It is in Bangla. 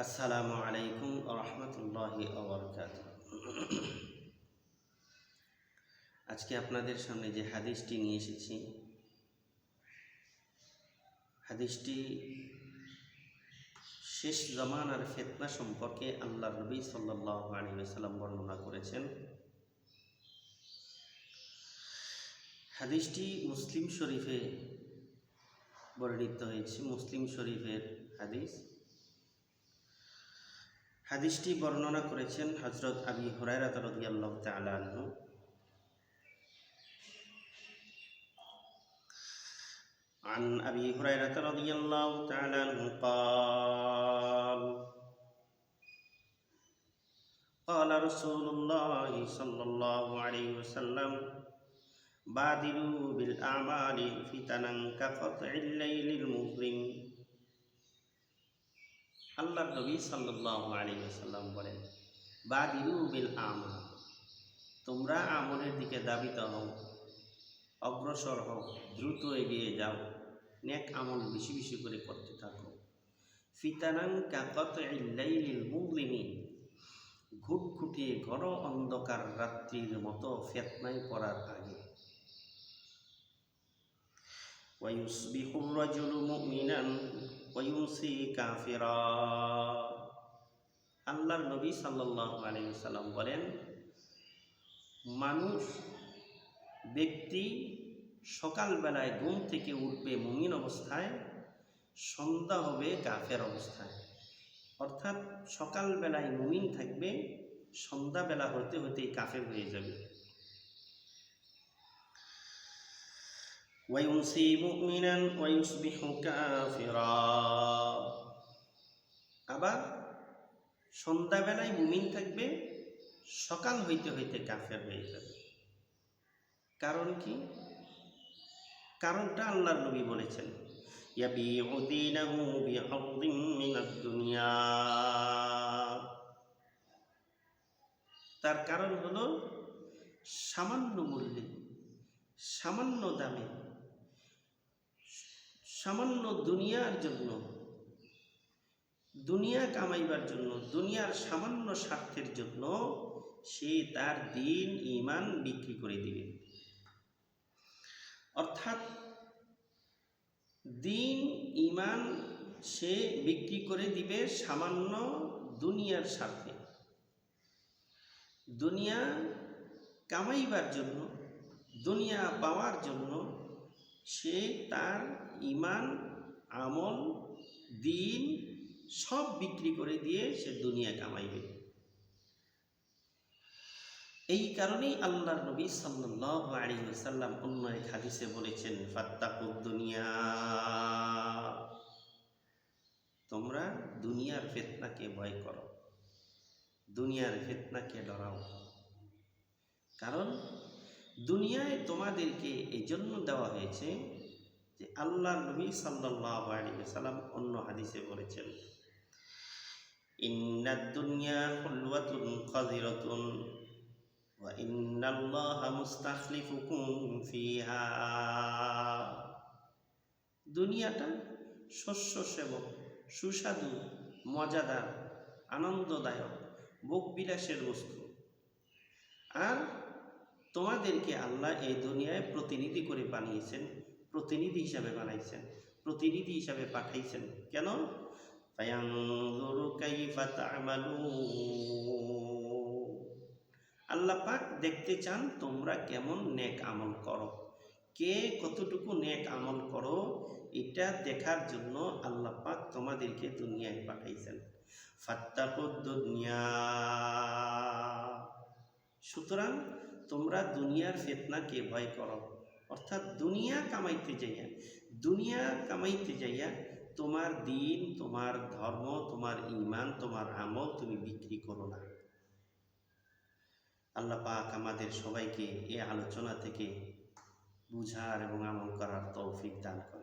আসসালামু আলাইকুম রহমতুল্লাহি আজকে আপনাদের সামনে যে হাদিসটি নিয়ে এসেছি, হাদিসটি শেষ জামানার ফিতনা সম্পর্কে আল্লাহর নবী সাল্লাল্লাহু আলাইহি ওয়াসাল্লাম বর্ণনা করেছেন। হাদিসটি মুসলিম শরীফে বর্ণিত হয়েছে, মুসলিম শরীফের হাদিস। হাদিসটি বর্ণনা করেছেন হযরত আবী হুরায়রা রাদিয়াল্লাহু তাআলা আনহু। عن أبي هريرة رضي الله تعالى عنه قال قال رسول الله صلى الله عليه وسلم بادروا بالأعمال فتنا كقطع الليل المظلم। আল্লাহর নবী সাল্লাল্লাহু আলাইহি ওয়াসাল্লাম বলেন, বাদিরু বিল আমাল, তোমরা আমলের দিকে ধাবিত হও, অগ্রসর হও, দ্রুত এগিয়ে যাও, নেক আমল বেশি বেশি করে করতে থাকো। ফিতানান কাকাতিল লাইলিল মুযলিমি, ঘুটঘুটিয়ে ঘন অন্ধকার রাত্রির মতো ফিতনায় পড়ার আগে। ওয়ায়ুসবিহুর রাজুলু মুমিনান ওয়ায়ুমসি কাফিরা। আল্লাহর নবী সাল্লাল্লাহু আলাইহি ওয়াসাল্লাম বলেন, ব্যক্তি সকালবেলায় ঘুম থেকে উঠবে মুমিন অবস্থায়, সন্ধ্যা হবে কাফের অবস্থায়। অর্থাৎ সকালবেলায় মুমিন থাকবে, সন্ধ্যাবেলা হতে হতেই কাফের হয়ে যাবে। ওয়ায়ুমসি মুমিনান ওয়ায়ুসবিহু কাফিরা। আবার সন্ধ্যাবেলায় মুমিন থাকবে, সকাল হইতে হইতে কাফের হয়ে যাবে। কারণ কি? কারণটা আল্লাহর নবী বলেছেন, ইয়াবিউ দীনাহু বিআরদিন মিনাদ দুনিয়া। তার কারণ হলো সামান্য মূল্যে, সামান্য দামে, সামান্য দুনিয়ার জন্য, দুনিয়া কামাইবার জন্য, দুনিয়ার সামান্য স্বার্থের জন্য সে তার দিন ঈমান বিক্রি করে দিবে। অর্থাৎ দিন ঈমান সে বিক্রি করে দিবে সামান্য দুনিয়ার স্বার্থে। দুনিয়া কামাইবার জন্য, দুনিয়া পাওয়ার জন্য সে তার ঈমান, আমল, দিন সব বিক্রি করে দিয়ে সে দুনিয়া কামাইবে। এই কারণেই আল্লাহর নবী সাল্লাল্লাহু আলাইহি ওয়াসাল্লাম অন্য এক হাদিসে বলেছেন, ফাত্তাকুদ দুনিয়া, তোমরা দুনিয়ার ফিতনাকে ভয় করো, দুনিয়ার ফিতনাকে ডরাও। কারণ দুনিয়ায় তোমাদেরকে এই জন্য দেওয়া হয়েছে যে আল্লাহর নবী সাল্লাল্লাহু আলাইহি ওয়াসাল্লাম অন্য হাদিসে বলেছেন, ইন্নাদ দুনিয়া হুলওয়াতুন খাযিরাতুন ওয়া ইন্নাল্লাহা মুস্তাখলিফুকুম ফিহা। দুনিয়াটা শস্য সেবক, সুস্বাদু, মজাদার, আনন্দদায়ক, ভোগবিলাসের বস্তু। আর তোমাদেরকে আল্লাহ এই দুনিয়ায় প্রতিনিধি করে বানিয়েছেন, প্রতিনিধি হিসাবে বানাইছেন, প্রতিনিধি হিসাবে পাঠাইছেন। কেন? ফায়ানজুরু কাইফা তা'মালুন। আল্লাহ পাক দেখতে চান তোমরা কেমন নেক আমল করো, কে কতটুকু নেক আমল করো, এটা দেখার জন্য আল্লাহ পাক তোমাদেরকে দুনিয়ায় পাঠাইছেন। ফাত্তাকুদ দুনিয়া, সুতরাং তোমরা দুনিয়ার ফিতনাকে ভয় করো। অর্থাৎ দুনিয়া কামাইতে যাইয়া তোমার দিন, তোমার ধর্ম, তোমার ঈমান, তোমার আমল তুমি বিক্রি করো না। আল্লাহ পাক আমাদের সবাইকে এই আলোচনা থেকে বুঝার এবং আমল করার তৌফিক দান করেন।